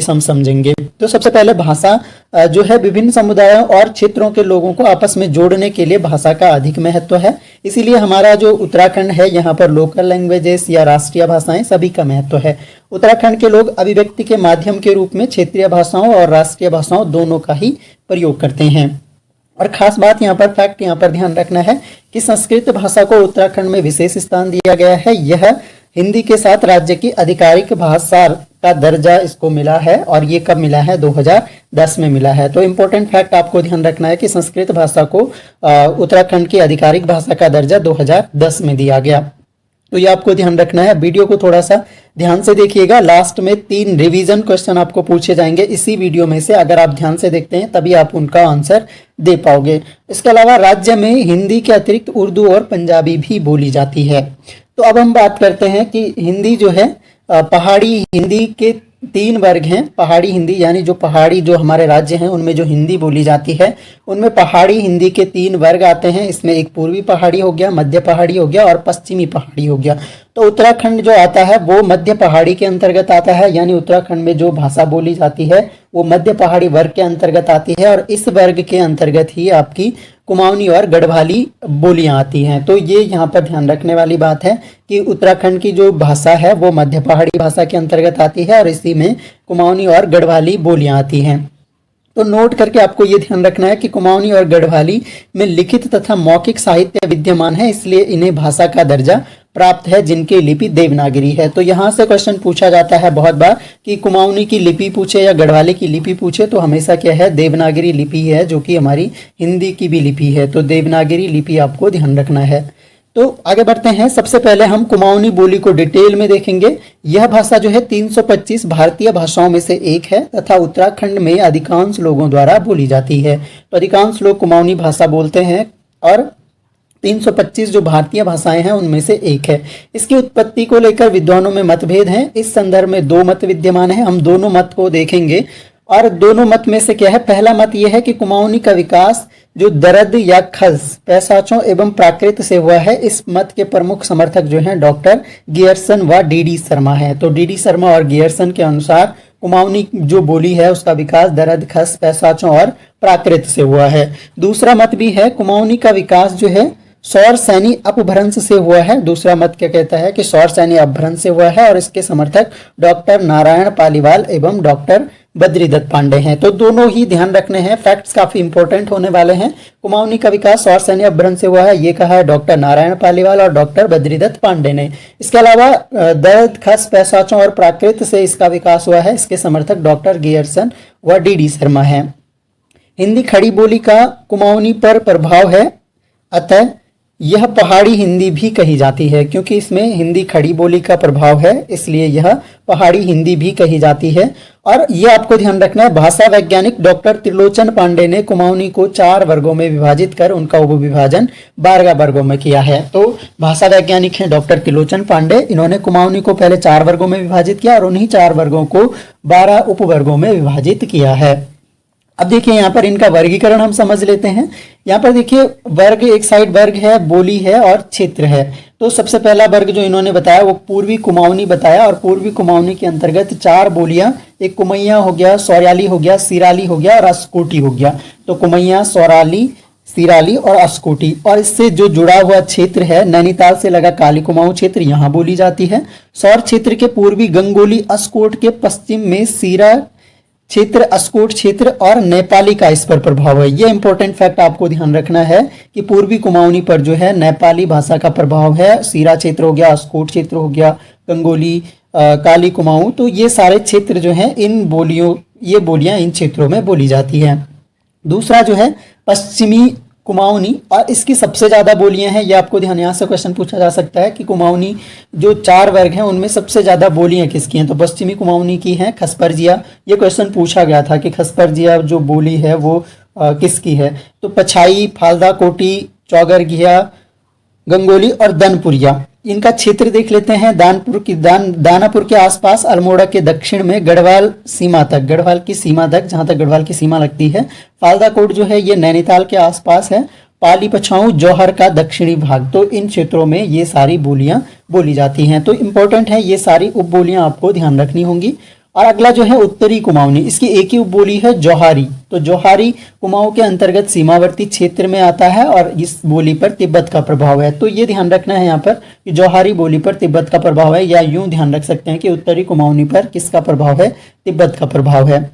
हम समझेंगे। तो सबसे पहले भाषा जो है विभिन्न समुदायों और क्षेत्रों के लोगों को आपस में जोड़ने के लिए भाषा का अधिक महत्व है। इसीलिए हमारा जो उत्तराखंड है यहाँ पर लोकल लैंग्वेजेस या राष्ट्रीय भाषाएं सभी का महत्व है। उत्तराखंड के लोग अभिव्यक्ति के माध्यम के रूप में क्षेत्रीय भाषाओं और राष्ट्रीय भाषाओं दोनों का ही प्रयोग करते हैं। और खास बात यहाँ पर फैक्ट यहाँ पर ध्यान रखना है कि संस्कृत भाषा को उत्तराखंड में विशेष स्थान दिया गया है। यह हिंदी के साथ राज्य की आधिकारिक भाषा का दर्जा इसको मिला है और ये कब मिला है? 2010 में मिला है। तो इम्पोर्टेंट फैक्ट आपको ध्यान रखना है कि संस्कृत भाषा को उत्तराखंड की आधिकारिक भाषा का दर्जा 2010 में दिया गया। तो ये आपको ध्यान रखना है। वीडियो को थोड़ा सा ध्यान से देखिएगा, लास्ट में 3 रिवीजन क्वेश्चन आपको पूछे जाएंगे इसी वीडियो में से। अगर आप ध्यान से देखते हैं तभी आप उनका आंसर दे पाओगे। इसके अलावा राज्य में हिंदी के अतिरिक्त उर्दू और पंजाबी भी बोली जाती है। तो अब हम बात करते हैं कि हिंदी जो है पहाड़ी हिंदी के 3 वर्ग हैं। पहाड़ी हिंदी यानी जो पहाड़ी जो हमारे राज्य हैं उनमें जो हिंदी बोली जाती है उनमें पहाड़ी हिंदी के 3 वर्ग आते हैं। इसमें एक पूर्वी पहाड़ी हो गया, मध्य पहाड़ी हो गया और पश्चिमी पहाड़ी हो गया। तो उत्तराखंड जो आता है वो मध्य पहाड़ी के अंतर्गत आता है, यानी उत्तराखंड में जो भाषा बोली जाती है वो मध्य पहाड़ी वर्ग के अंतर्गत आती है और इस वर्ग के अंतर्गत ही आपकी कुमाऊनी और गढ़वाली बोलियां आती हैं। तो ये यहाँ पर ध्यान रखने वाली बात है कि उत्तराखंड की जो भाषा है वो मध्य पहाड़ी भाषा के अंतर्गत आती है और इसी में कुमाऊनी और गढ़वाली बोलियां आती हैं। तो नोट करके आपको ये ध्यान रखना है कि कुमाऊनी और गढ़वाली में लिखित तथा मौखिक साहित्य विद्यमान है, इसलिए इन्हें भाषा का दर्जा प्राप्त है जिनकी लिपि देवनागरी है। तो यहाँ से क्वेश्चन पूछा जाता है बहुत बार कि कुमाऊनी की लिपि पूछे या गढ़वाली की लिपि पूछे तो हमेशा क्या है? देवनागरी लिपि है, जो कि हमारी हिंदी की भी लिपि है। तो देवनागरी लिपि आपको ध्यान रखना है। तो आगे बढ़ते हैं। सबसे पहले हम कुमाऊनी बोली को डिटेल में देखेंगे। यह भाषा जो है 325 भारतीय भाषाओं में से एक है तथा उत्तराखंड में अधिकांश लोगों द्वारा बोली जाती है। तो अधिकांश लोग कुमाऊनी भाषा बोलते हैं और 325 जो भारतीय भाषाएं हैं उनमें से एक है। इसकी उत्पत्ति को लेकर विद्वानों में मतभेद हैं। इस संदर्भ में 2 मत विद्यमान हैं। हम दोनों मत को देखेंगे और दोनों मत में से क्या है? पहला मत यह है कि कुमाऊनी का विकास जो दरद या खस पैसाचों एवं प्राकृत से हुआ है। इस मत के प्रमुख समर्थक जो हैं डॉक्टर गियर्सन व डी शर्मा है। तो डी शर्मा और गियर्सन के अनुसार कुमाऊनी जो बोली है उसका विकास दरद, खस, पैसाचों और प्राकृत से हुआ है। दूसरा मत भी है कुमाऊनी का विकास जो है सौर सैनी अपभ्रंश से हुआ है। दूसरा मत क्या कहता है कि सौर सैनी अपभ्रंश से हुआ है और इसके समर्थक डॉक्टर नारायण पालीवाल एवं डॉक्टर बद्रीदत्त पांडे हैं। तो दोनों ही ध्यान रखने हैं, फैक्ट्स काफी इंपॉर्टेंट होने वाले हैं। कुमाऊनी का विकास सौर सैनी अपभ्रंश से हुआ है, ये कहा है डॉक्टर नारायण पालीवाल और डॉक्टर बद्रीदत्त पांडे ने। इसके अलावा दर्द, खस, पैसाचों और प्राकृत से इसका विकास हुआ है, इसके समर्थक डॉक्टर गियर्सन व डी शर्मा है। हिंदी खड़ी बोली का कुमाऊनी पर प्रभाव है, अतः यह पहाड़ी हिंदी भी कही जाती है। क्योंकि इसमें हिंदी खड़ी बोली का प्रभाव है इसलिए यह पहाड़ी हिंदी भी कही जाती है। और यह आपको ध्यान रखना है, भाषा वैज्ञानिक डॉक्टर त्रिलोचन पांडे ने कुमाऊनी को 4 वर्गों में विभाजित कर उनका उपविभाजन 12 वर्गों में किया है। तो भाषा वैज्ञानिक हैं डॉक्टर त्रिलोचन पांडे, इन्होंने कुमाऊनी को पहले 4 वर्गों में विभाजित किया और उन्हीं 4 वर्गों को 12 उपवर्गों में विभाजित किया है। अब देखिए यहाँ पर इनका वर्गीकरण हम समझ लेते हैं। यहाँ पर देखिए वर्ग, एक साइड वर्ग है, बोली है और क्षेत्र है। तो सबसे पहला वर्ग जो इन्होंने बताया वो पूर्वी कुमाऊनी बताया और पूर्वी कुमाऊनी के अंतर्गत 4 बोलियां, एक कुमैया हो गया, सौराली हो गया, सिराली हो गया और अस्कोटी हो गया। तो कुमैया, सौराली, सिराली और अस्कोटी। और इससे जो जुड़ा हुआ क्षेत्र है नैनीताल से लगा काली कुमाऊं क्षेत्र, यहाँ बोली जाती है। सौर क्षेत्र के पूर्वी गंगोली, अस्कोट के पश्चिम में सीरा क्षेत्र, अस्कोट क्षेत्र और नेपाली का इस पर प्रभाव है। ये इंपॉर्टेंट फैक्ट आपको ध्यान रखना है कि पूर्वी कुमाऊनी पर जो है नेपाली भाषा का प्रभाव है। सीरा क्षेत्र हो गया, अस्कोट क्षेत्र हो गया, गंगोली, काली कुमाऊं, तो ये सारे क्षेत्र जो हैं इन बोलियों, ये बोलियां इन क्षेत्रों में बोली जाती हैं। दूसरा जो है पश्चिमी कुमाऊनी और इसकी सबसे ज्यादा बोलियां हैं। ये आपको ध्यान, यहाँ से क्वेश्चन पूछा जा सकता है कि कुमाऊनी जो 4 वर्ग हैं उनमें सबसे ज्यादा बोलियां किसकी हैं? तो पश्चिमी कुमाऊनी की हैं खसपरजिया। ये क्वेश्चन पूछा गया था कि खसपरजिया जो बोली है वो किसकी है? तो पछाई, फालदा कोटी, चौगरघिया, गंगोली और दनपुरिया, इनका क्षेत्र देख लेते हैं। दानापुर के आसपास अल्मोड़ा के दक्षिण में गढ़वाल सीमा तक, गढ़वाल की सीमा तक, जहां तक गढ़वाल की सीमा लगती है। फालदा कोट जो है ये नैनीताल के आसपास है। पाली पछाऊ जौहर का दक्षिणी भाग। तो इन क्षेत्रों में ये सारी बोलियां बोली जाती हैं। तो इंपॉर्टेंट है, ये सारी उप बोलियां आपको ध्यान रखनी होंगी। और अगला जो है उत्तरी कुमाऊनी, इसकी एक ही उपबोली है जौहारी। तो जौहारी कुमाऊं के अंतर्गत सीमावर्ती क्षेत्र में आता है और इस बोली पर तिब्बत का प्रभाव है। तो ये ध्यान रखना है यहाँ पर कि जौहारी बोली पर तिब्बत का प्रभाव है, या यूं ध्यान रख सकते हैं कि उत्तरी कुमाऊनी पर किसका प्रभाव है, तिब्बत का प्रभाव है।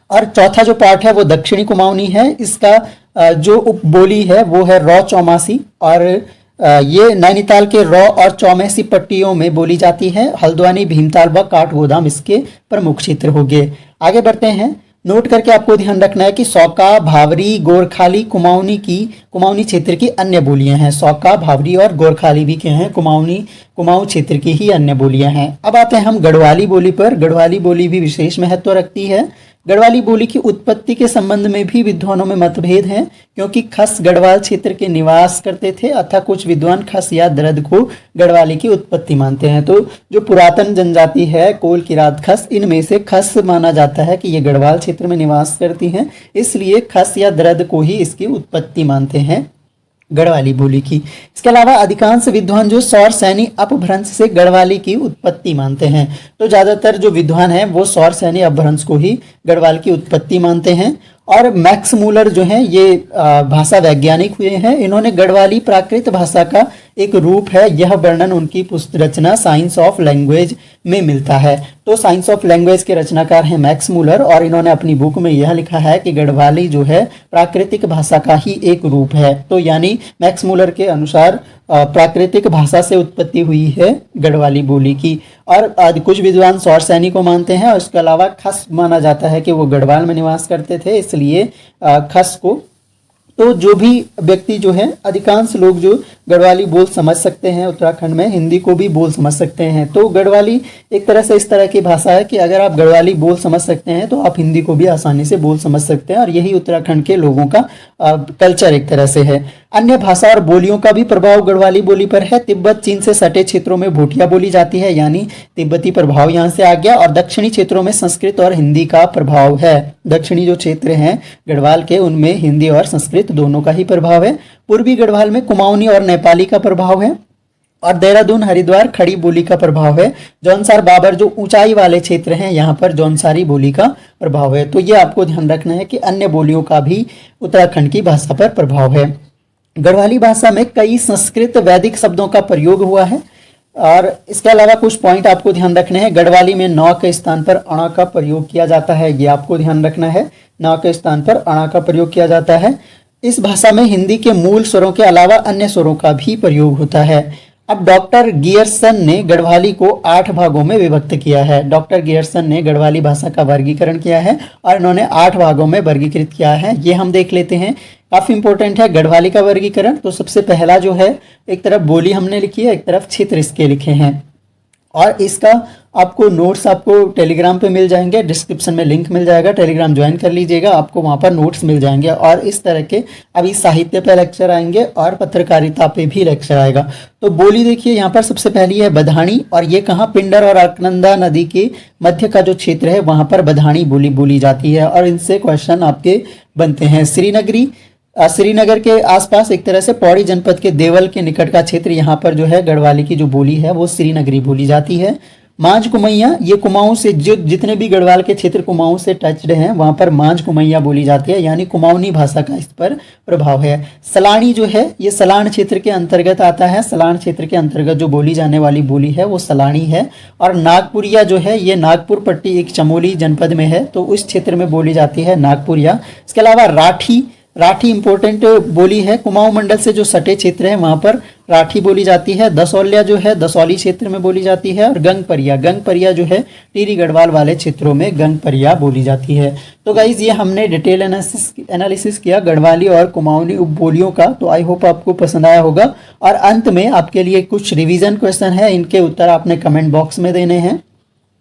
और चौथा जो पार्ट है वो दक्षिणी कुमाऊनी है। इसका जो उपबोली है वो है रौ चौमासी, और ये नैनीताल के रौ और चौमेसी पट्टियों में बोली जाती है। हल्द्वानी, भीमताल व काठगोदाम इसके प्रमुख क्षेत्र हो गए। आगे बढ़ते हैं। नोट करके आपको ध्यान रखना है कि सौका, भावरी, गोरखाली कुमाऊनी क्षेत्र की अन्य बोलियां हैं। सौका, भावरी और गोरखाली भी क्या हैं, कुमाऊं क्षेत्र की ही अन्य बोलियां हैं। अब आते हैं हम गढ़वाली बोली पर। गढ़वाली बोली भी विशेष महत्व रखती है। गढ़वाली बोली की उत्पत्ति के संबंध में भी विद्वानों में मतभेद हैं, क्योंकि खस गढ़वाल क्षेत्र के निवास करते थे, अतः कुछ विद्वान खस या द्रद को गढ़वाली की उत्पत्ति मानते हैं। तो जो पुरातन जनजाति है कोल, किरात, खस, इनमें से खस माना जाता है कि ये गढ़वाल क्षेत्र में निवास करती हैं, इसलिए खस या द्रद को ही इसकी उत्पत्ति मानते हैं गढ़वाली बोली की। इसके अलावा अधिकांश विद्वान जो सौर सैनी अपभ्रंश से गढ़वाली की उत्पत्ति मानते हैं। तो ज्यादातर जो विद्वान हैं वो सौर सैनी अपभ्रंश को ही गढ़वाल की उत्पत्ति मानते हैं। और मैक्स मूलर जो हैं ये भाषा वैज्ञानिक हुए हैं। इन्होंने गढ़वाली प्राकृत भाषा का एक रूप है, यह वर्णन उनकी पुस्तक रचना साइंस ऑफ लैंग्वेज में मिलता है। तो साइंस ऑफ लैंग्वेज के रचनाकार हैं मैक्स मूलर, और इन्होंने अपनी बुक में यह लिखा है कि गढ़वाली जो है प्राकृतिक भाषा का ही एक रूप है। तो यानी मैक्स मूलर के अनुसार प्राकृतिक भाषा से उत्पत्ति हुई है गढ़वाली बोली की। और कुछ विद्वान सौर सैनी को मानते हैं, और इसके अलावा खस माना जाता है कि वो गढ़वाल में निवास करते थे, इसलिए खस को। तो जो भी व्यक्ति जो है, अधिकांश लोग जो गढ़वाली बोल समझ सकते हैं उत्तराखंड में, हिंदी को भी बोल समझ सकते हैं। तो गढ़वाली एक तरह से इस तरह की भाषा है कि अगर आप गढ़वाली बोल समझ सकते हैं तो आप हिंदी को भी आसानी से बोल समझ सकते हैं, और यही उत्तराखंड के लोगों का कल्चर एक तरह से है। अन्य भाषा और बोलियों का भी प्रभाव गढ़वाली बोली पर है। तिब्बत चीन से सटे क्षेत्रों में भूटिया बोली जाती है, यानी तिब्बती प्रभाव यहाँ से आ गया। और दक्षिणी क्षेत्रों में संस्कृत और हिंदी का प्रभाव है। दक्षिणी जो क्षेत्र हैं गढ़वाल के, उनमें हिंदी और संस्कृत दोनों का ही प्रभाव है। पूर्वी गढ़वाल में कुमाऊनी और नेपाली का प्रभाव है, और देहरादून, हरिद्वार खड़ी बोली का प्रभाव है। जौनसार, बाबर जो ऊंचाई वाले क्षेत्र हैं, यहाँ पर जौनसारी बोली का प्रभाव है। तो ये आपको ध्यान रखना है कि अन्य बोलियों का भी उत्तराखंड की भाषा पर प्रभाव है। गढ़वाली भाषा में कई संस्कृत वैदिक शब्दों का प्रयोग हुआ है। और इसके अलावा कुछ पॉइंट आपको ध्यान रखने हैं। गढ़वाली में न के स्थान पर अणा का प्रयोग किया जाता है, ये आपको ध्यान रखना है। न के स्थान पर अणा का प्रयोग किया जाता है। इस भाषा में हिंदी के मूल स्वरों के अलावा अन्य स्वरों का भी प्रयोग होता है। अब डॉक्टर गियर्सन ने गढ़वाली को 8 भागों में विभक्त किया है। डॉक्टर गियर्सन ने गढ़वाली भाषा का वर्गीकरण किया है और इन्होंने 8 भागों में वर्गीकृत किया है। ये हम देख लेते हैं, काफी इंपॉर्टेंट है गढ़वाली का वर्गीकरण। तो सबसे पहला जो है, एक तरफ बोली हमने लिखी है, एक तरफ क्षेत्र इसके लिखे हैं, और इसका आपको नोट्स आपको टेलीग्राम पे मिल जाएंगे, डिस्क्रिप्शन में लिंक मिल जाएगा, टेलीग्राम ज्वाइन कर लीजिएगा, आपको वहाँ पर नोट्स मिल जाएंगे। और इस तरह के अभी साहित्य पे लेक्चर आएंगे और पत्रकारिता पे भी लेक्चर आएगा। तो बोली देखिए, यहाँ पर सबसे पहली है बधाणी, और ये कहाँ, पिंडर और अलकनंदा नदी के मध्य का जो क्षेत्र है वहाँ पर बधाणी बोली बोली जाती है, और इनसे क्वेश्चन आपके बनते हैं। श्रीनगर के आसपास एक तरह से पौड़ी जनपद के देवल के निकट का क्षेत्र, यहाँ पर जो है गढ़वाली की जो बोली है वो श्रीनगरी बोली जाती है। मांझ कुमैया, ये कुमाऊं से जितने भी गढ़वाल के क्षेत्र कुमाऊं से टच्ड हैं वहां पर मांझ कुमैया बोली जाती है, यानी कुमाऊनी भाषा का इस पर प्रभाव है। सलाणी जो है ये सलाण क्षेत्र के अंतर्गत आता है। सलाण क्षेत्र के अंतर्गत जो बोली जाने वाली बोली है वो सलाणी है। और नागपुरिया जो है ये नागपुर पट्टी एक चमोली जनपद में है, तो उस क्षेत्र में बोली जाती है नागपुरिया। इसके अलावा राठी इंपॉर्टेंट बोली है। कुमाऊं मंडल से जो सटे क्षेत्र है वहां पर राठी बोली जाती है। दसौलिया जो है दसौली क्षेत्र में बोली जाती है। और गंगपरिया जो है टिहरी गढ़वाल वाले क्षेत्रों में गंगपरिया बोली जाती है। तो गाइज ये हमने डिटेल एनालिसिस किया गढ़वाली और कुमाऊनी उपबोलियों का। तो आई होप आपको पसंद आया होगा। और अंत में आपके लिए कुछ रिवीजन क्वेश्चन है, इनके उत्तर आपने कमेंट बॉक्स में देने हैं।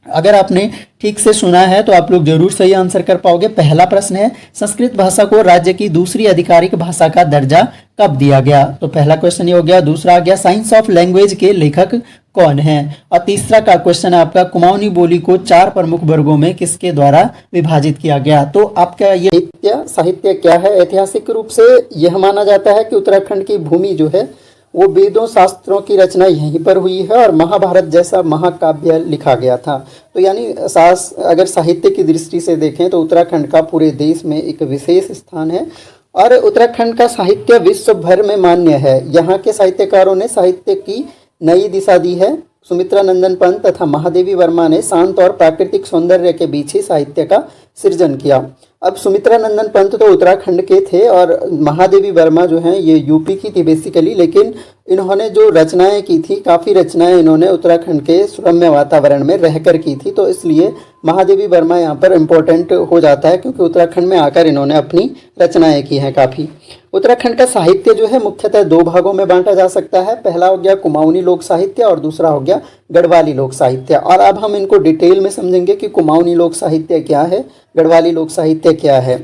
अगर आपने ठीक से सुना है तो आप लोग जरूर सही आंसर कर पाओगे। पहला प्रश्न है, संस्कृत भाषा को राज्य की दूसरी आधिकारिक भाषा का दर्जा कब दिया गया? तो पहला क्वेश्चन ये हो गया। दूसरा आ गया, साइंस ऑफ लैंग्वेज के लेखक कौन हैं? और तीसरा का क्वेश्चन है आपका, कुमाऊनी बोली को 4 प्रमुख वर्गों में किसके द्वारा विभाजित किया गया? तो आपका ये साहित्य क्या है? ऐतिहासिक रूप से यह माना जाता है कि उत्तराखंड की भूमि जो है वो वेदों शास्त्रों की रचना यहीं पर हुई है और महाभारत जैसा महाकाव्य लिखा गया था। तो यानी अगर साहित्य की दृष्टि से देखें तो उत्तराखंड का पूरे देश में एक विशेष स्थान है और उत्तराखंड का साहित्य विश्व भर में मान्य है। यहाँ के साहित्यकारों ने साहित्य की नई दिशा दी है। सुमित्रा नंदन पंत तथा महादेवी वर्मा ने शांत और प्राकृतिक सौंदर्य के बीच ही साहित्य का सृजन किया। अब सुमित्रा नंदन पंत तो उत्तराखंड के थे और महादेवी वर्मा जो हैं ये यूपी की थी बेसिकली, लेकिन इन्होंने जो रचनाएं की थी, काफ़ी रचनाएं इन्होंने उत्तराखंड के सुरम्य वातावरण में रहकर की थी। तो इसलिए महादेवी वर्मा यहाँ पर इम्पोर्टेंट हो जाता है क्योंकि उत्तराखंड में आकर इन्होंने अपनी रचनाएं की हैं काफ़ी। उत्तराखंड का साहित्य जो है मुख्यतः दो भागों में बांटा जा सकता है। पहला हो गया कुमाऊनी लोक साहित्य और दूसरा हो गया गढ़वाली लोक साहित्य। और अब हम इनको डिटेल में समझेंगे कि कुमाऊनी लोक साहित्य क्या है, गढ़वाली लोक साहित्य क्या है।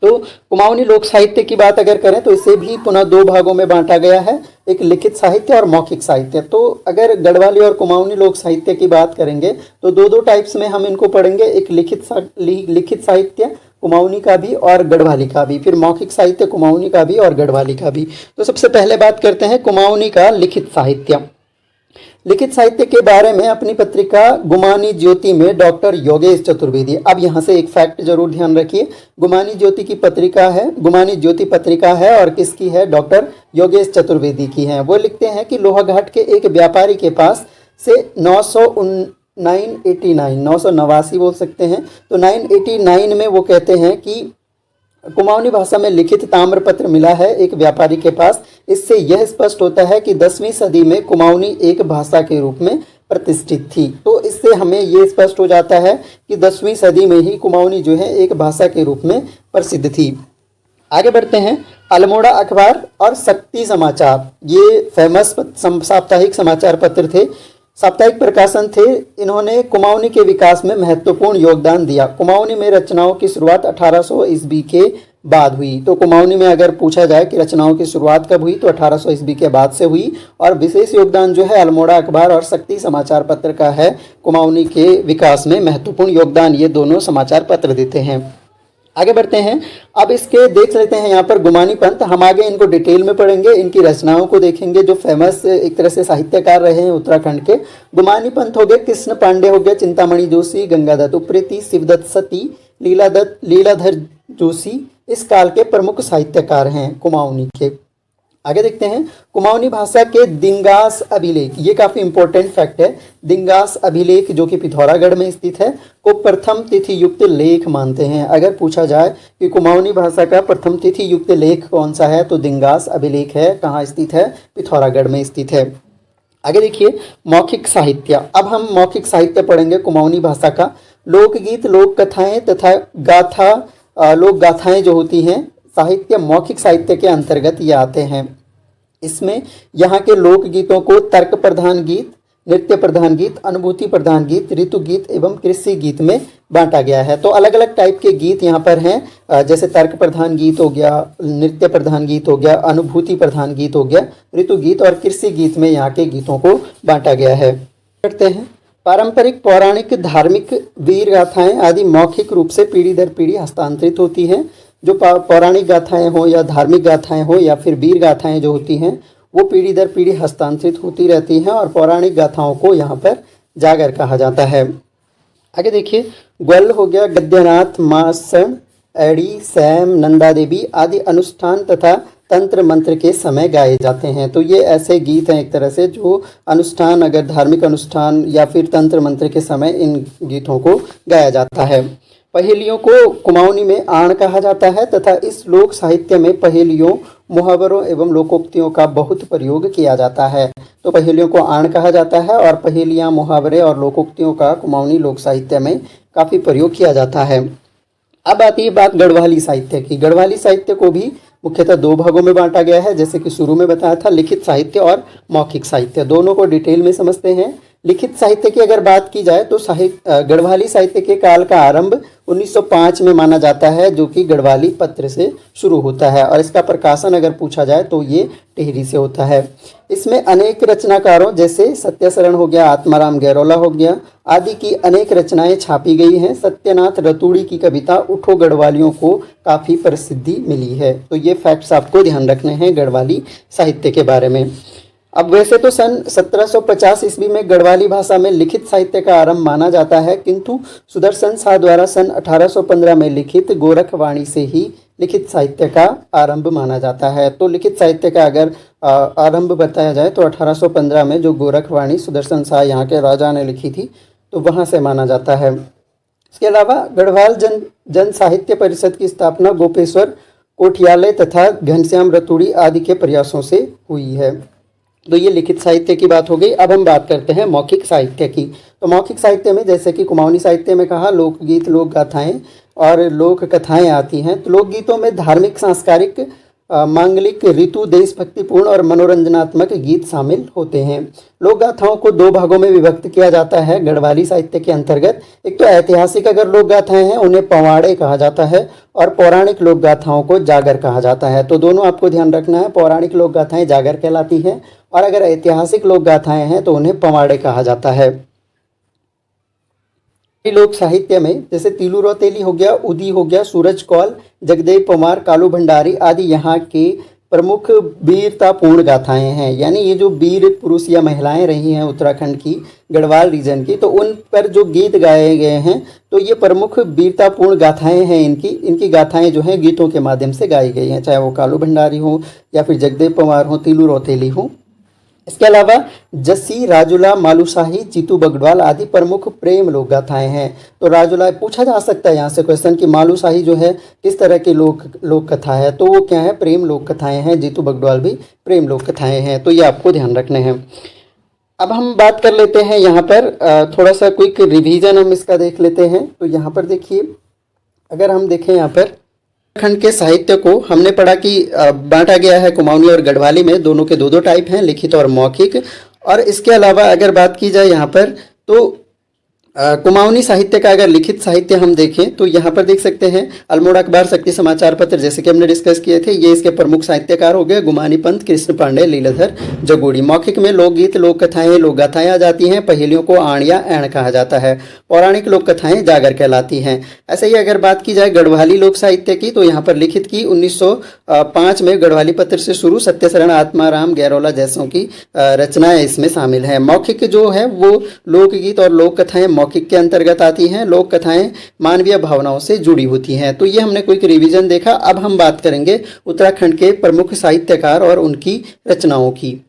तो कुमाऊनी लोक साहित्य की बात अगर करें तो इसे भी पुनः दो भागों में बांटा गया है, एक लिखित साहित्य और मौखिक साहित्य। तो अगर गढ़वाली और कुमाऊनी लोक साहित्य की बात करेंगे तो दो टाइप्स में हम इनको पढ़ेंगे, एक लिखित साहित्य कुमाऊनी का भी और गढ़वाली का भी, फिर मौखिक साहित्य कुमाऊनी का भी और गढ़वाली का भी। तो सबसे पहले बात करते हैं कुमाऊनी का लिखित साहित्य। लिखित साहित्य के बारे में अपनी पत्रिका गुमानी ज्योति में डॉक्टर योगेश चतुर्वेदी, अब यहाँ से एक फैक्ट जरूर ध्यान रखिए, गुमानी ज्योति की पत्रिका है, गुमानी ज्योति पत्रिका है और किसकी है, डॉक्टर योगेश चतुर्वेदी की है। वो लिखते हैं कि लोहाघाट के एक व्यापारी के पास से 989 बोल सकते हैं, तो 989 में वो कहते हैं कि कुमाऊनी भाषा में लिखित ताम्रपत्र मिला है एक व्यापारी के पास। इससे यह स्पष्ट होता है कि 10वीं सदी में कुमाऊनी एक भाषा के रूप में प्रतिष्ठित थी। तो इससे हमें ये स्पष्ट हो जाता है कि 10वीं सदी में ही कुमाऊनी जो है एक भाषा के रूप में प्रसिद्ध थी। आगे बढ़ते हैं, अल्मोड़ा अखबार और शक्ति समाचार, ये फेमस साप्ताहिक समाचार पत्र थे, साप्ताहिक प्रकाशन थे। इन्होंने कुमाऊनी के विकास में महत्वपूर्ण योगदान दिया। कुमाऊनी में रचनाओं की शुरुआत 1800 ईस्वी के बाद हुई। तो कुमाऊनी में अगर पूछा जाए कि रचनाओं की शुरुआत कब हुई तो 1800 ईस्वी के बाद से हुई। और विशेष योगदान जो है अल्मोड़ा अखबार और शक्ति समाचार पत्र का है, कुमाऊनी के विकास में महत्वपूर्ण योगदान ये दोनों समाचार पत्र देते हैं। आगे बढ़ते हैं, अब इसके देख लेते हैं यहाँ पर गुमानी पंत। हम आगे इनको डिटेल में पढ़ेंगे, इनकी रचनाओं को देखेंगे जो फेमस एक तरह से साहित्यकार रहे हैं उत्तराखंड के। गुमानी पंत हो गए, कृष्ण पांडे हो गए, चिंतामणि जोशी, गंगादत्त उप्रेती, शिवदत्त सती, लीलाधर जोशी इस काल के प्रमुख साहित्यकार हैं कुमाऊनी के। आगे देखते हैं, कुमाऊनी भाषा के दिंगास अभिलेख, ये काफ़ी इंपॉर्टेंट फैक्ट है। दिंगास अभिलेख जो कि पिथौरागढ़ में स्थित है को प्रथम तिथि युक्त लेख मानते हैं। अगर पूछा जाए कि कुमाऊनी भाषा का प्रथम तिथि युक्त लेख कौन सा है तो दिंगास अभिलेख है। कहाँ स्थित है, पिथौरागढ़ में स्थित है। आगे देखिए, मौखिक साहित्य। अब हम मौखिक साहित्य पढ़ेंगे कुमाऊनी भाषा का। लोकगीत, लोक कथाएँ तथा लोक गाथाएँ जो होती हैं साहित्य मौखिक साहित्य के अंतर्गत ये आते हैं। इसमें यहाँ के लोकगीतों को तर्क प्रधान गीत, नृत्य प्रधान गीत, अनुभूति प्रधान गीत, ऋतु गीत एवं कृषि गीत में बांटा गया है। तो अलग अलग टाइप के गीत यहाँ पर हैं, जैसे तर्क प्रधान गीत हो गया, नृत्य प्रधान गीत हो गया, अनुभूति प्रधान गीत हो गया, ऋतु गीत और कृषि गीत में यहाँ के गीतों को बांटा गया है। करते हैं, पारंपरिक, पौराणिक, धार्मिक, वीर गाथाएं आदि मौखिक रूप से पीढ़ी दर पीढ़ी हस्तांतरित होती हैं। जो पौराणिक गाथाएं हो या धार्मिक गाथाएं हो या फिर वीर गाथाएं जो होती हैं वो पीढ़ी दर पीढ़ी हस्तांतरित होती रहती हैं और पौराणिक गाथाओं को यहाँ पर जागर कहा जाता है। आगे देखिए, ग्वल हो गया, गद्यनाथ, मासन, एड़ी, सैम, नंदा देवी आदि अनुष्ठान तथा तंत्र मंत्र के समय गाए जाते हैं। तो ये ऐसे गीत हैं एक तरह से जो अनुष्ठान, अगर धार्मिक अनुष्ठान या फिर तंत्र मंत्र के समय इन गीतों को गाया जाता है। पहेलियों को कुमाऊनी में आण कहा जाता है तथा इस लोक साहित्य में पहेलियों, मुहावरों एवं लोकोक्तियों का बहुत प्रयोग किया जाता है। तो पहेलियों को आण कहा जाता है और पहेलियाँ, मुहावरे और लोकोक्तियों का कुमाऊनी लोक साहित्य में काफ़ी प्रयोग किया जाता है। अब आती है बात गढ़वाली साहित्य की। गढ़वाली साहित्य को भी मुख्यतः दो भागों में बांटा गया है, जैसे कि शुरू में बताया था, लिखित साहित्य और मौखिक साहित्य। दोनों को डिटेल में समझते हैं। लिखित साहित्य की अगर बात की जाए तो गढ़वाली साहित्य के काल का आरंभ 1905 में माना जाता है, जो कि गढ़वाली पत्र से शुरू होता है। और इसका प्रकाशन अगर पूछा जाए तो ये टिहरी से होता है। इसमें अनेक रचनाकारों जैसे सत्यशरण हो गया, आत्माराम गैरोला हो गया आदि की अनेक रचनाएं छापी गई हैं। सत्यनाथ रतूड़ी की कविता उठो गढ़वालियों को काफ़ी प्रसिद्धि मिली है। तो ये फैक्ट्स आपको ध्यान रखने हैं गढ़वाली साहित्य के बारे में। अब वैसे तो सन 1750 ईस्वी में गढ़वाली भाषा में लिखित साहित्य का आरंभ माना जाता है, किंतु सुदर्शन शाह द्वारा सन 1815 में लिखित गोरखवाणी से ही लिखित साहित्य का आरंभ माना जाता है। तो लिखित साहित्य का अगर आरंभ बताया जाए तो 1815 में जो गोरखवाणी सुदर्शन शाह यहाँ के राजा ने लिखी थी, तो वहाँ से माना जाता है। इसके अलावा गढ़वाल जन साहित्य परिषद की स्थापना गोपेश्वर कोठियालय तथा घनश्याम रतूड़ी आदि के प्रयासों से हुई है। तो ये लिखित साहित्य की बात हो गई। अब हम बात करते हैं मौखिक साहित्य की। तो मौखिक साहित्य में जैसे कि कुमाऊनी साहित्य में कहा, लोकगीत, लोक गाथाएं और लोक कथाएं आती हैं। तो लोकगीतों में धार्मिक, सांस्कारिक, मांगलिक, ऋतु, देशभक्तिपूर्ण और मनोरंजनात्मक गीत शामिल होते हैं। लोक गाथाओं को दो भागों में विभक्त किया जाता है गढ़वाली साहित्य के अंतर्गत। एक तो ऐतिहासिक अगर लोक गाथाएं हैं उन्हें पवाड़े कहा जाता है, और पौराणिक लोक गाथाओं को जागर कहा जाता है। तो दोनों आपको ध्यान रखना है, पौराणिक लोक गाथाएं जागर कहलाती हैं और अगर ऐतिहासिक लोक गाथाएं हैं तो उन्हें पवाड़े कहा जाता है। लोक साहित्य में जैसे तिलू रौतेली हो गया, उदी हो गया, सूरज कौल, जगदेव पवार, कालू भंडारी आदि यहाँ के प्रमुख वीरतापूर्ण गाथाएं हैं। यानी ये जो वीर पुरुष या महिलाएं रही हैं उत्तराखंड की, गढ़वाल रीजन की, तो उन पर जो गीत गाए गए हैं तो ये प्रमुख वीरतापूर्ण गाथाएं हैं। इनकी गाथाएं जो हैं गीतों के माध्यम से गाई गई हैं, चाहे वो कालू भंडारी हो या फिर जगदेव पवार हो, तिलू रौतेली हो। इसके अलावा जस्सी, राजुला, मालूशाही, जीतू बगड़वाल आदि प्रमुख प्रेम लोक गाथाएं हैं। तो राजुला पूछा जा सकता है यहाँ से क्वेश्चन कि मालूशाही जो है किस तरह की लोक कथा है, तो वो क्या है, प्रेम लोक कथाएं हैं। जीतू बगड़वाल भी प्रेम लोक कथाएं हैं। तो ये आपको ध्यान रखने हैं। अब हम बात कर लेते हैं यहाँ पर थोड़ा सा क्विक रिवीजन हम इसका देख लेते हैं। तो यहाँ पर देखिए, अगर हम देखें यहाँ पर उत्तराखंड के साहित्य को हमने पढ़ा कि बांटा गया है कुमाऊनी और गढ़वाली में, दोनों के दो टाइप हैं, लिखित और मौखिक। और इसके अलावा अगर बात की जाए यहाँ पर तो कुमाऊनी साहित्य का अगर लिखित साहित्य हम देखें तो यहाँ पर देख सकते हैं अल्मोड़ा अखबार, शक्ति समाचार पत्र, जैसे कि हमने डिस्कस किए थे, ये इसके प्रमुख साहित्यकार हो गए। गुमानी पंत, कृष्ण पांडे, लीलाधर जगोड़ी। मौखिक में लोकगीत, लोक कथाएं, लोक गाथाएं आ जाती हैं। पहेलियों को आण या ऐण कहा जाता है। पौराणिक लोक कथाएं जागर कहलाती हैं। ऐसे ही अगर बात की जाए गढ़वाली लोक साहित्य की तो यहाँ पर लिखित की 1905 में गढ़वाली पत्र से शुरू सत्यशरण, आत्माराम गैरोला जैसों की रचनाएं इसमें शामिल हैं। मौखिक जो है वो लोकगीत और लोक कथाएं मौखिक के अंतर्गत आती हैं। लोक कथाएं मानवीय भावनाओं से जुड़ी होती हैं। तो ये हमने कोई रिवीजन देखा। अब हम बात करेंगे उत्तराखंड के प्रमुख साहित्यकार और उनकी रचनाओं की।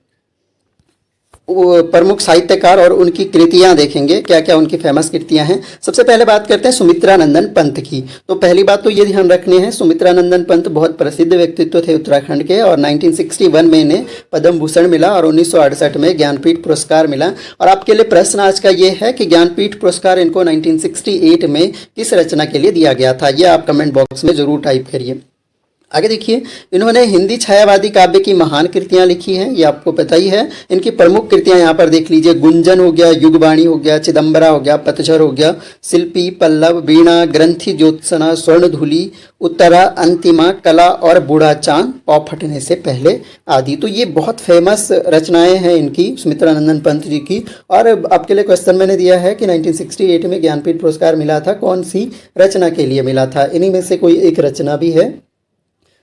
प्रमुख साहित्यकार और उनकी कृतियां देखेंगे, क्या क्या उनकी फेमस कृतियां हैं। सबसे पहले बात करते हैं सुमित्रानंदन पंत की। तो पहली बात तो ये ध्यान रखनी है, सुमित्रानंदन पंत बहुत प्रसिद्ध व्यक्तित्व थे उत्तराखंड के, और 1961 में इन्हें पद्म भूषण मिला और 1968 में ज्ञानपीठ पुरस्कार मिला। और आपके लिए प्रश्न आज का ये है कि ज्ञानपीठ पुरस्कार इनको 1968 में किस रचना के लिए दिया गया था, ये आप कमेंट बॉक्स में जरूर टाइप करिए। आगे देखिए, इन्होंने हिंदी छायावादी काव्य की महान कृतियां लिखी हैं, ये आपको पता ही है। इनकी प्रमुख कृतियां यहाँ पर देख लीजिए, गुंजन हो गया, युगवाणी हो गया, चिदम्बरा हो गया, पतझर हो गया, शिल्पी, पल्लव, वीणा, ग्रंथि ज्योत्सना, स्वर्णधुली, उत्तरा, अंतिमा, कला और बूढ़ा चांद, पौ फटने से पहले आदि। तो ये बहुत फेमस रचनाएं हैं इनकी, सुमित्रानंदन पंत जी की। और आपके लिए क्वेश्चन मैंने दिया है कि 1968 में ज्ञानपीठ पुरस्कार मिला था, कौन सी रचना के लिए मिला था। इन्हीं में से कोई एक रचना भी है।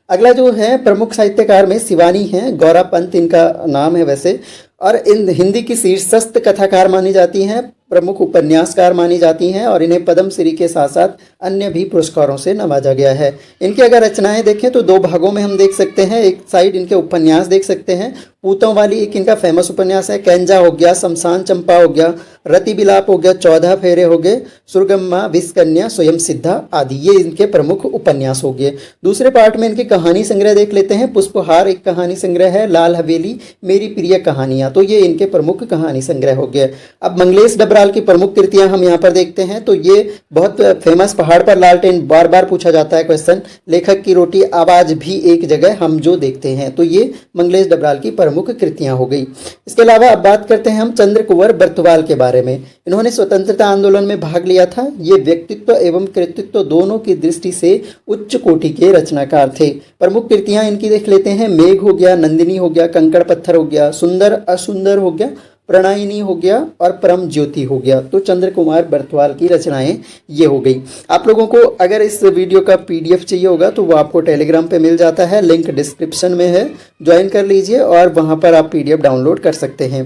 अगला जो है प्रमुख साहित्यकार में शिवानी है, गौरा पंत इनका नाम है वैसे, और इन हिंदी की शीर्षस्थ कथाकार मानी जाती हैं, प्रमुख उपन्यासकार मानी जाती हैं, और इन्हें पद्मश्री के साथ साथ अन्य भी पुरस्कारों से नवाजा गया है। इनकी अगर रचनाएं देखें तो दो भागों में हम देख सकते हैं। एक साइड इनके उपन्यास देख सकते हैं, पूतों वाली एक इनका फेमस उपन्यास है, कैंजा हो गया, शमशान चंपा हो गया, रति बिलाप हो गया, 14 फेरे हो गए, सुरगम्मा, विषकन्या, स्वयं सिद्धा आदि, ये इनके प्रमुख उपन्यास हो गए। दूसरे पार्ट में इनकी कहानी संग्रह देख लेते हैं। पुष्पहार एक कहानी संग्रह है, लाल हवेली, मेरी प्रिय कहानियाँ कृतियां। तो ये इनके प्रमुख कहानी संग्रह हो गए। अब मंगलेश डबराल की प्रमुख कृतियां हम यहाँ पर देखते हैं। तो ये बहुत फेमस पहाड़ पर लालटेन, बार बार पूछा जाता है क्वेश्चन, लेखक की रोटी, आवाज भी एक जगह, हम जो देखते हैं। तो ये मंगलेश डबराल की प्रमुख कृतियां हो गई। इसके अलावा अब बात करते हैं हम चंद्र कुंवर बर्तवाल के बारे में। इन्होंने स्वतंत्रता आंदोलन में भाग लिया था। ये व्यक्तित्व एवं कृतित्व दोनों की दृष्टि से उच्च कोटि के रचनाकार थे। प्रमुख कृतियां इनकी देख लेते हैं। मेघ हो गया, नंदिनी हो गया, कंकड़ पत्थर हो गया, सुंदर असुंदर हो गया, प्रणयिनी हो गया और परम ज्योति हो गया। तो चंद्र कुमार बर्तवाल की रचनाएं ये हो गई। आप लोगों को अगर इस वीडियो का पीडीएफ चाहिए होगा तो वो आपको टेलीग्राम पे मिल जाता है, लिंक डिस्क्रिप्शन में है, ज्वाइन कर लीजिए और वहां पर आप पीडीएफ डाउनलोड कर सकते हैं।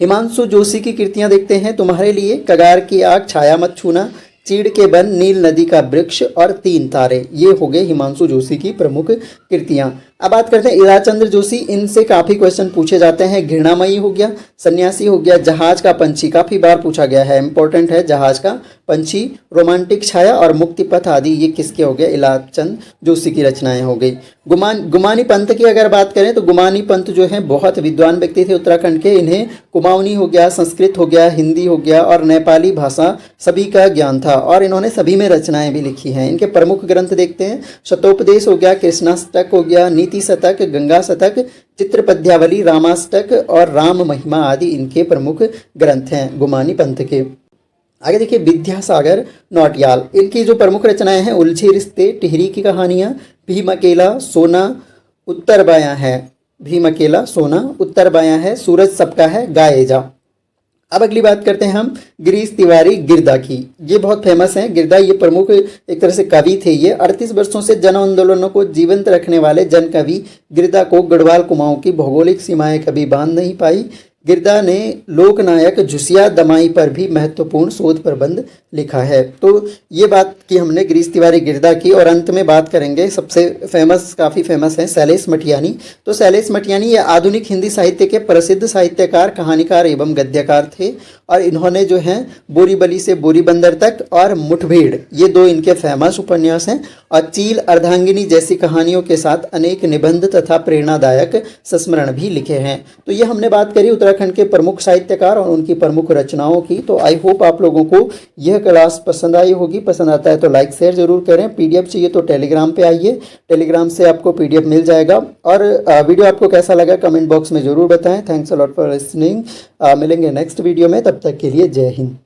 हिमांशु जोशी की कृतियां देखते हैं। तुम्हारे लिए, कगार की आग, छाया मत छूना, चीड़ के बन, नील नदी का वृक्ष और तीन तारे, ये हो गए हिमांशु जोशी की प्रमुख कृतियां। अब बात करते हैं इलाचंद्र जोशी। इनसे काफी क्वेश्चन पूछे जाते हैं। घृणामयी हो गया, सन्यासी हो गया, जहाज का पंछी काफी बार पूछा गया है, इंपॉर्टेंट है जहाज का पंछी, रोमांटिक छाया और मुक्ति पथ आदि ये किसके हो गए? इलाचंद जोशी की रचनाएं हो गई। गुमानी पंत की अगर बात करें तो गुमानी पंत जो है बहुत विद्वान व्यक्ति थे उत्तराखंड के। इन्हें कुमाऊनी हो गया, संस्कृत हो गया, हिंदी हो गया और नेपाली भाषा सभी का ज्ञान था और इन्होंने सभी में रचनाएं भी लिखी हैं। इनके प्रमुख ग्रंथ देखते हैं। शतोपदेश हो गया, कृष्णाष्टक हो गया, नीति शतक, गंगा शतक, चित्रपद्यावली, रामाष्टक और राम महिमा आदि इनके प्रमुख ग्रंथ हैं गुमानी पंथ के। आगे देखिए विद्यासागर नौटियाल। इनकी जो प्रमुख रचनाएं हैं, उलझे रिश्ते, टिहरी की कहानियां, भीम अकेला, सोना उत्तर बायां है, भीम अकेला, सोना उत्तर बायां है, सूरज सबका है, गाए जा। अब अगली बात करते हैं हम गिरीश तिवारी गिरदा की। ये बहुत फेमस हैं। गिरदा ये प्रमुख एक तरह से कवि थे। ये 38 वर्षों से जन आंदोलनों को जीवंत रखने वाले जन कवि गिरदा को गढ़वाल कुमाऊं की भौगोलिक सीमाएं कभी बांध नहीं पाई। गिरदा ने लोकनायक झुसिया दमाई पर भी महत्वपूर्ण शोध प्रबंध लिखा है। तो ये बात की हमने गिरीश तिवारी गिरदा की। और अंत में बात करेंगे सबसे फेमस, काफ़ी फेमस हैं शैलेश मटियानी। तो शैलेश मटियानी ये आधुनिक हिंदी साहित्य के प्रसिद्ध साहित्यकार, कहानीकार एवं गद्यकार थे और इन्होंने जो है बोरीबली से बोरीबंदर तक और मुठभेड़, ये दो इनके फेमस उपन्यास हैं। और चील, अर्धांगिनी जैसी कहानियों के साथ अनेक निबंध तथा प्रेरणादायक संस्मरण भी लिखे हैं। तो ये हमने बात करी उत्तराखंड के प्रमुख साहित्यकार और उनकी प्रमुख रचनाओं की। तो आई होप आप लोगों को यह क्लास पसंद आई होगी। पसंद आता है तो लाइक शेयर जरूर करें। पीडीएफ चाहिए तो टेलीग्राम पे आइए, टेलीग्राम से आपको पीडीएफ मिल जाएगा। और वीडियो आपको कैसा लगा कमेंट बॉक्स में जरूर बताएं। Thanks a lot for listening. मिलेंगे नेक्स्ट वीडियो में, तब तक के लिए जय हिंद।